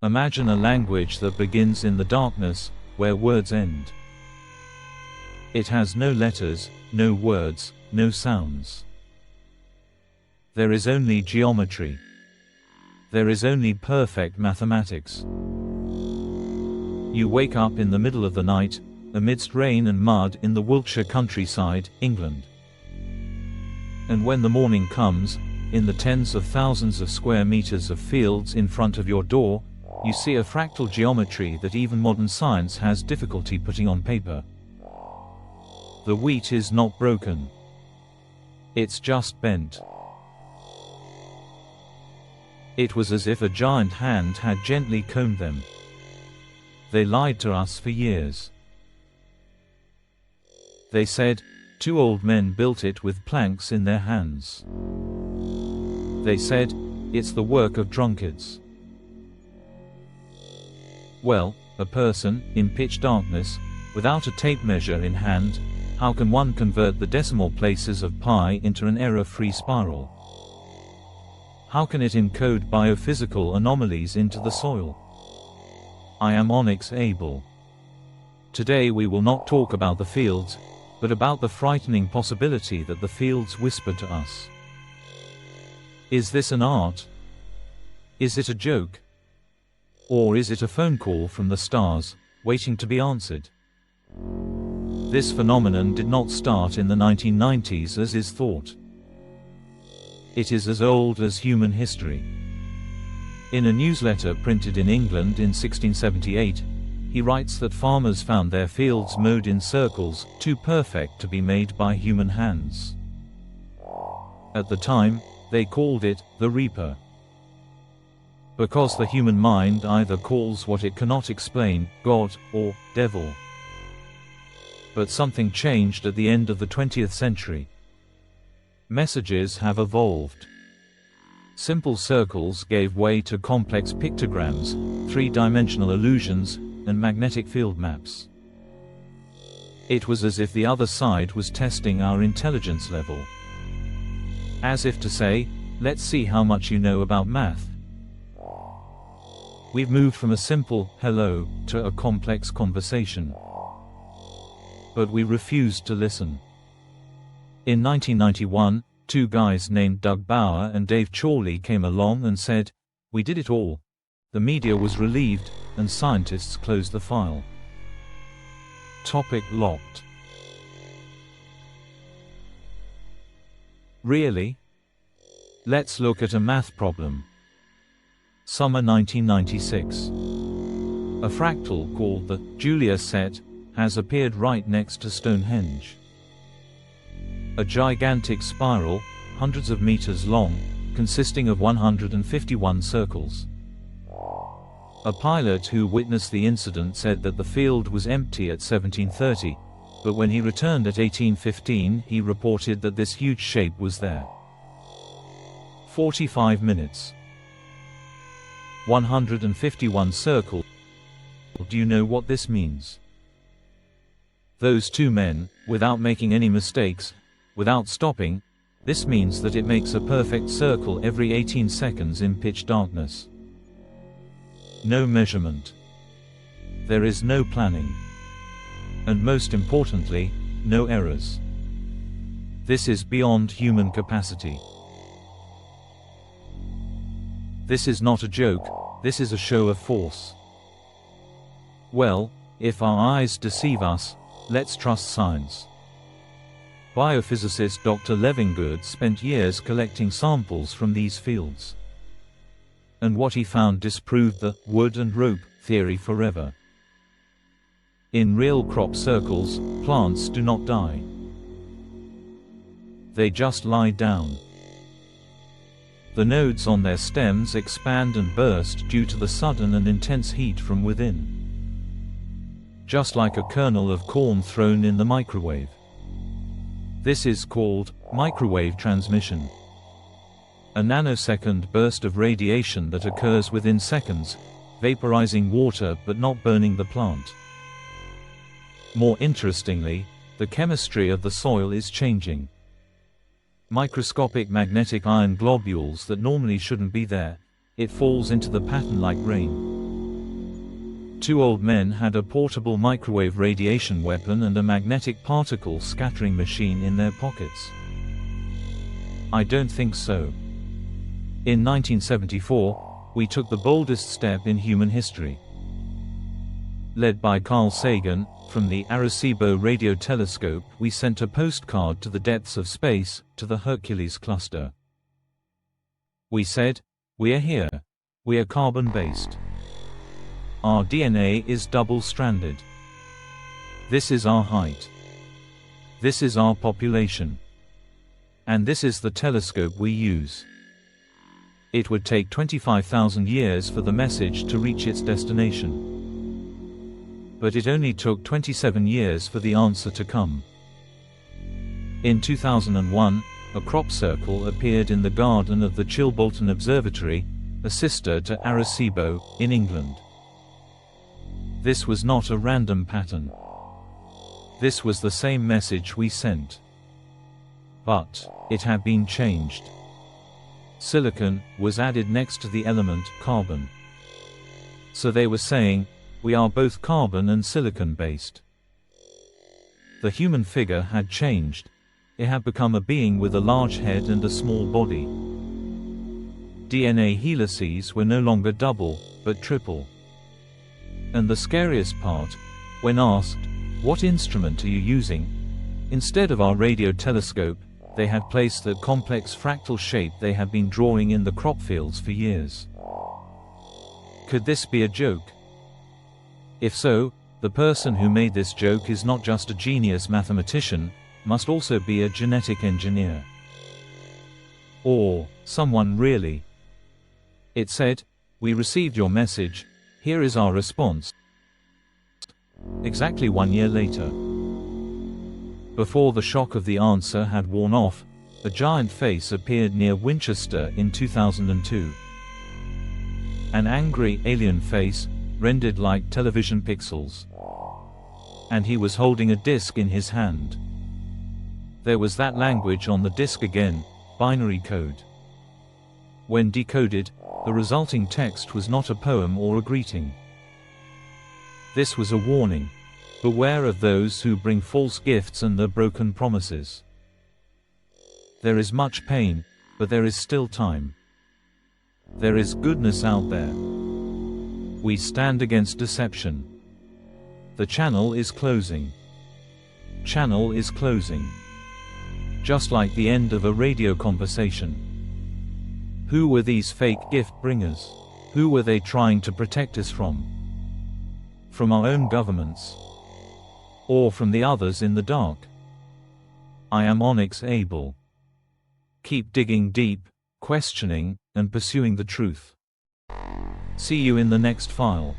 Imagine a language that begins in the darkness, where words end. It has no letters, no words, no sounds. There is only geometry. There is only perfect mathematics. You wake up in the middle of the night, amidst rain and mud in the Wiltshire countryside, England. And when the morning comes, in the tens of thousands of square meters of fields in front of your door, you see a fractal geometry that even modern science has difficulty putting on paper. The wheat is not broken. It's just bent. It was as if a giant hand had gently combed them. They lied to us for years. They said, 2 old men built it with planks in their hands. They said, it's the work of drunkards. Well, a person, in pitch darkness, without a tape measure in hand, how can one convert the decimal places of pi into an error-free spiral? How can it encode biophysical anomalies into the soil? I am ONYX ABLE. Today we will not talk about the fields, but about the frightening possibility that the fields whisper to us. Is this an art? Is it a joke? Or is it a phone call from the stars, waiting to be answered? This phenomenon did not start in the 1990s as is thought. It is as old as human history. In a newsletter printed in England in 1678, he writes that farmers found their fields mowed in circles, too perfect to be made by human hands. At the time, they called it the reaper. Because the human mind either calls what it cannot explain, God, or devil. But something changed at the end of the 20th century. Messages have evolved. Simple circles gave way to complex pictograms, 3-dimensional illusions, and magnetic field maps. It was as if the other side was testing our intelligence level. As if to say, let's see how much you know about math. We've moved from a simple hello to a complex conversation. But we refused to listen. In 1991, 2 guys named Doug Bauer and Dave Chorley came along and said, "We did it all." The media was relieved, and scientists closed the file. Topic locked. Really? Let's look at a math problem. Summer 1996. A fractal called the Julia set has appeared right next to Stonehenge. A gigantic spiral, hundreds of meters long, consisting of 151 circles. A pilot who witnessed the incident said that the field was empty at 1730, but when he returned at 1815 he reported that this huge shape was there. 45 minutes. 151 circles. Do you know what this means? Those 2 men, without making any mistakes, without stopping, this means that it makes a perfect circle every 18 seconds in pitch darkness. No measurement. There is no planning. And most importantly, no errors. This is beyond human capacity. This is not a joke, this is a show of force. Well, if our eyes deceive us, let's trust science. Biophysicist Dr. Levingood spent years collecting samples from these fields. And what he found disproved the wood and rope theory forever. In real crop circles, plants do not die. They just lie down. The nodes on their stems expand and burst due to the sudden and intense heat from within. Just like a kernel of corn thrown in the microwave. This is called microwave transmission. A nanosecond burst of radiation that occurs within seconds, vaporizing water but not burning the plant. More interestingly, the chemistry of the soil is changing. Microscopic magnetic iron globules that normally shouldn't be there, it falls into the pattern like rain. Two old men had a portable microwave radiation weapon and a magnetic particle scattering machine in their pockets. I don't think so. In 1974, we took the boldest step in human history. Led by Carl Sagan, from the Arecibo Radio Telescope we sent a postcard to the depths of space, to the Hercules cluster. We said, "We are here. We are carbon-based. Our DNA is double-stranded. This is our height. This is our population. And this is the telescope we use." It would take 25,000 years for the message to reach its destination. But it only took 27 years for the answer to come. In 2001, a crop circle appeared in the garden of the Chilbolton Observatory, a sister to Arecibo, in England. This was not a random pattern. This was the same message we sent. But it had been changed. Silicon was added next to the element carbon. So they were saying, we are both carbon and silicon based. The human figure had changed. It had become a being with a large head and a small body. DNA helices were no longer double, but triple. And the scariest part, when asked, "What instrument are you using?" instead of our radio telescope, they had placed the complex fractal shape they had been drawing in the crop fields for years. Could this be a joke? If so, the person who made this joke is not just a genius mathematician, must also be a genetic engineer. Or someone really. It said, "We received your message, here is our response." Exactly 1 year later. Before the shock of the answer had worn off, a giant face appeared near Winchester in 2002. An angry alien face, rendered like television pixels. And he was holding a disk in his hand. There was that language on the disk again, binary code. When decoded, the resulting text was not a poem or a greeting. This was a warning. Beware of those who bring false gifts and their broken promises. There is much pain, but there is still time. There is goodness out there. We stand against deception. The channel is closing. Channel is closing. Just like the end of a radio conversation. Who were these fake gift bringers? Who were they trying to protect us from? From our own governments? Or from the others in the dark? I am ONYX ABLE. Keep digging deep, questioning, and pursuing the truth. See you in the next file.